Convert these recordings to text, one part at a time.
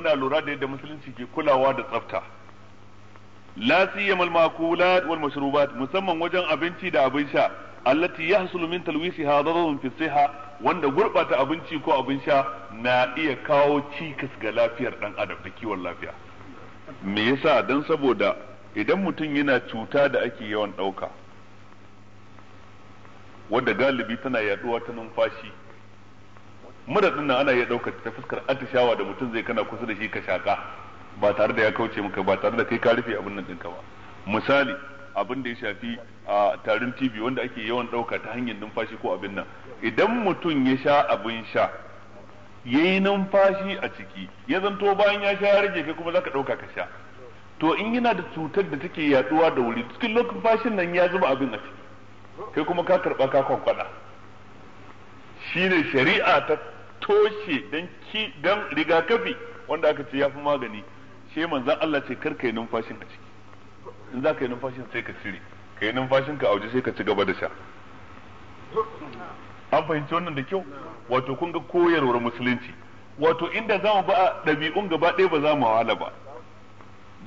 muna lura da yadda musulunci ke kulawa da tsafta, la siyama al-makulat wal mashrubat, musamman wajen abinci da abin sha, allati yahsulu min talwisiha dararun fi siha, wanda gurbata abinci ko abin sha na iya kawo cikas ga lafiyar dan adam da kiwon lafiya. Me yasa? Dan saboda idan mutum yana cuta da ake yawan dauka, wanda galibi tana yaduwa ta numfashi, muradin nan ana iya daukar ta fuskar atishawa da mutum zai kana kusa da shi ka shaka ba tare da ya kauce maka, ba tare da kai ka rufe abin nan ɗinka ba. Misali abin da ya shafi a tarin TB wanda ake yawan ɗauka ta hanyar numfashi ko abin nan, idan mutum ya sha abin sha yayi numfashi a ciki ya zanto bayan ya sha ya rage, kai kuma zaka ɗauka ka sha, to in yana da cutar da take yaduwa da wuri cikin lokacin fashin nan ya zuba abin a ciki, kai kuma ka karɓa ka kwankwada. Shine shari'a ta toshe dan rigakafi wanda aka ce ya fi magani, shi manzon Allah ce kar ka yi numfashin a ciki, in za ka yi numfashin sai ka cire, ka yi numfashin ka a waje sai ka ci gaba da sha. An fahimci wannan da kyau? Wato kun ga koyarwar musulunci, wato inda za mu ba ɗabi'un gaba ɗaya ba za mu wahala ba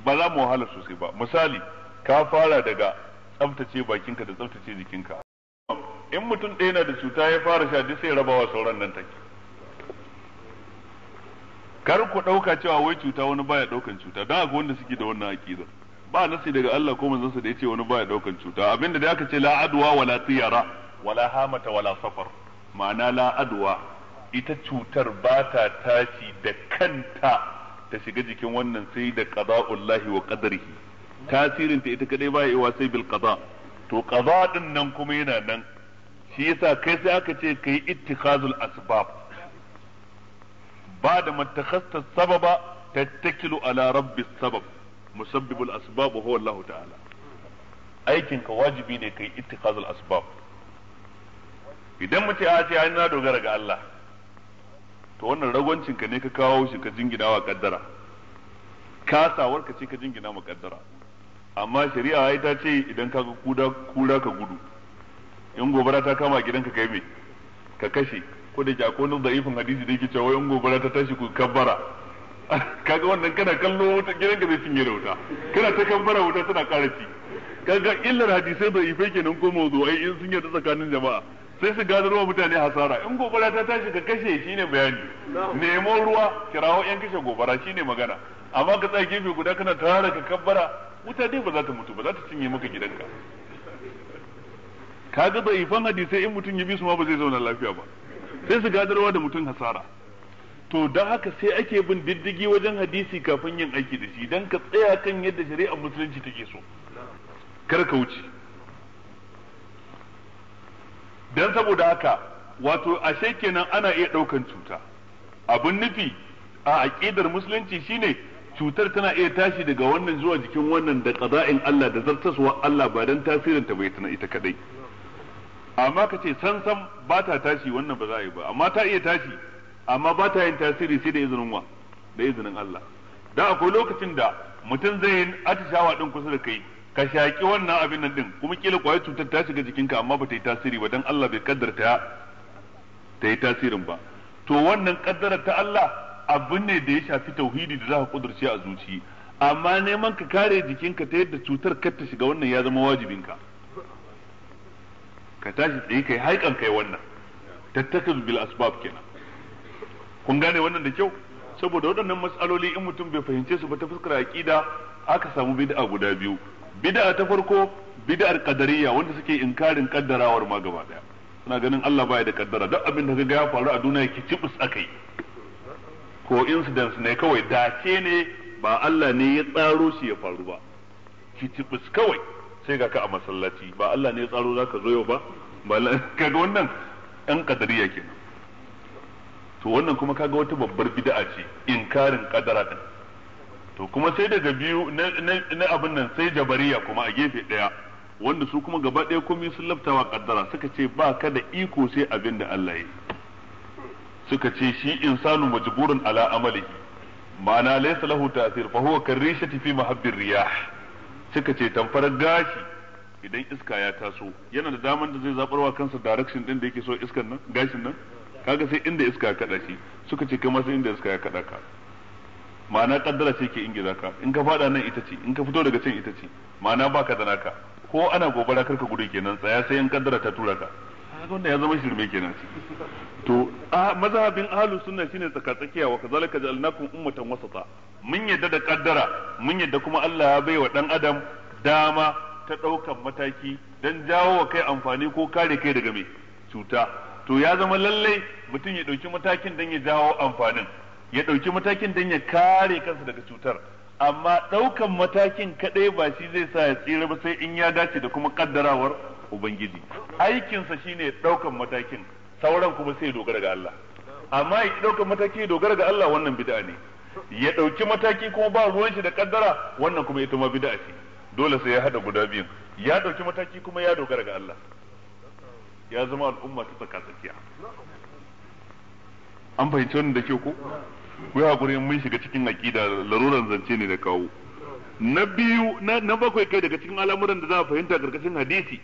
za mu wahala sosai ba. Misali ka fara daga tsaftace bakinka da tsaftace jikinka, in mutum ɗaya na da cuta ya fara sha duk sai rabawa sauran nan take. Kar ku ɗauka cewa wai cuta wani baya ɗaukan cuta, don akwai wanda suke da wannan aƙidar. Ba nasi daga Allah ko manzansa da yace wani baya ɗaukan cuta. Abinda da aka ce la adwa wala tiyara wala hamata wala safar, ma'ana la adwa, ita cutar ba ta tashi da kanta ta shiga jikin wannan sai da qada'ullahi wa qadarihi. Tasirin ta ita kadai baya yiwa sai bil qada. To qada din nan kuma yana nan. Shi yasa kai sai aka ce kai ittikhazul asbab. بعد ما اتخذت السبب تتكل على رب السبب مسبب الاسباب وهو الله تعالى. aikin ka wajibi ne kai ittikhazul asbab. idan mutum ya ce ai na dogara ga Allah, to wannan ragwancin ka ne ka kawo shi ka jingina wa kaddara, kasawar ka ce ka jingina wa kaddara. amma shari'a ai ta ce idan ka ga kura ka gudu, in gobara ta kama gidanka kai me ka kashe, ko da ke akwai da'ifin hadisi da yake cewa in gobara ta tashi ku kabbara. Kaga wannan kana kallo wuta gidan ka zai cinye da wuta, kana ta kabbara wuta tana ƙara ci. Kaga illar hadisai da'ifai kenan ko mawdu'ai in sun yarda tsakanin jama'a sai su gadarwa mutane hasara. In gobara ta tashi ka kashe shine bayani, nemo ruwa kirawo yan kashe gobara shine magana. Amma ka tsaya gefe guda kana tara ka kabbara, wuta dai ba za ta mutu ba, za ta cinye maka gidanka. Kaga da'ifan hadisai in mutum ya bi su ma ba zai zauna lafiya ba, sai su gadarwa da mutum hasara. To don haka sai ake bin diddigi wajen hadisi kafin yin aiki da shi, don ka tsaya kan yadda shari'ar musulunci take so, kar ka wuce. Don saboda haka wato ashe kenan ana iya ɗaukan cuta. Abin nufi a aƙidar musulunci shine cutar tana iya tashi daga wannan zuwa jikin wannan da qada'in Allah da zartaswa Allah ba dan tasirin ta bai tana ita kadai. Amma ka ce san ba ta tashi, wannan ba za a yi ba, amma ta iya tashi amma ba ta yin tasiri sai da izinin wa, da izinin Allah. Dan akwai lokacin da mutum zai yi atishawa din kusa da kai, ka shaki wannan abin nan din, kuma kila kwayar cutar ta shiga jikinka amma ba ta yi tasiri ba dan Allah bai kaddarta ta yi tasirin ba. To wannan kaddara ta Allah abin ne da ya shafi tauhidi da za ka kudurce a zuci, amma neman ka kare jikinka ta yadda cutar kar ta shiga wannan ya zama wajibinka. Ka tashi tsaye kai haikan kai wannan tattakul bil asbab kenan. Kun gane wannan da kyau? Saboda waɗannan matsaloli in mutum bai fahimce su ba ta fuskar aqida, aka samu bid'a guda biyu. Bid'a ta farko bid'ar qadariyya, wanda suke inkarin kaddarawar ma gaba daya. Suna ganin Allah baya da kaddara, duk abin da kaga ya faru a duniya ki cibus akai, ko incidents ne kawai, dace ne, ba Allah ne ya tsaro shi ya faru ba, ki cibus kawai sai ga ka a masallaci, ba Allah ne ya tsaro zaka zo yau ba, kaga wannan ɗan kadariya kenan. To wannan kuma kaga wata babbar bid'a ce, inkarin kadara din. To kuma sai daga biyu na abin nan sai jabariya kuma a gefe daya, wanda su kuma gaba daya komai sun laftawa kaddara, suka ce ba ka da iko sai abin da Allah ya yi. Suka ce shi insanu majburun ala amalihi, ma'ana laysa lahu ta'sir fa huwa karishati fi mahabbir riyah. Suka ce tamfar gashi idan iska ya taso yana da daman da zai zabarwa kansa direction din da yake so iskan nan, gashin nan, kaga sai inda iska ya kada shi. Suka ce kamar sai inda iska ya kada ka. ma'ana kaddara ce ke ingiza ka, in ka fada nan ita ce, in ka fito daga can ita ce, ma'ana baka da naka, ko ana gobara karka gudu kenan, tsaya sai in kaddara ta tura ka. Wannan ya zama shirme kenan. To mazhabin ahlus sunna shine tsakatsakiya, wa kazalika ja'alnakum ummatan wasata. Mun yadda da kaddara, mun yadda kuma Allah ya baiwa dan adam dama ta daukan mataki dan jawo wa kai amfani ko kare kai daga mai cuta. To ya zama lalle mutum ya dauki matakin dan ya jawo amfanin, ya dauki matakin dan ya kare kansa daga cutar. Amma daukan matakin kadai ba shi zai sa ya tsira ba, sai in ya dace da kuma kaddarawar Ubangiji. Aikinsa shine daukan matakin, sauran kuma sai dogara ga Allah. Amma ya daukan mataki dogara ga Allah, wannan bid'a ne. Ya dauki mataki kuma ba ruwan shi da kaddara, wannan kuma ita ma bid'a ce. Dole sai ya hada guda biyun. Ya dauki mataki kuma ya dogara ga Allah. Ya zama al'umma ta tsaka-tsakiya. An fahimci wannan da ke ko? Ku yi hakuri mun shiga cikin aqida, laruran zance ne da kawo. Na biyu, na bakwai kai daga cikin al'amuran da za a fahimta karkashin hadisi.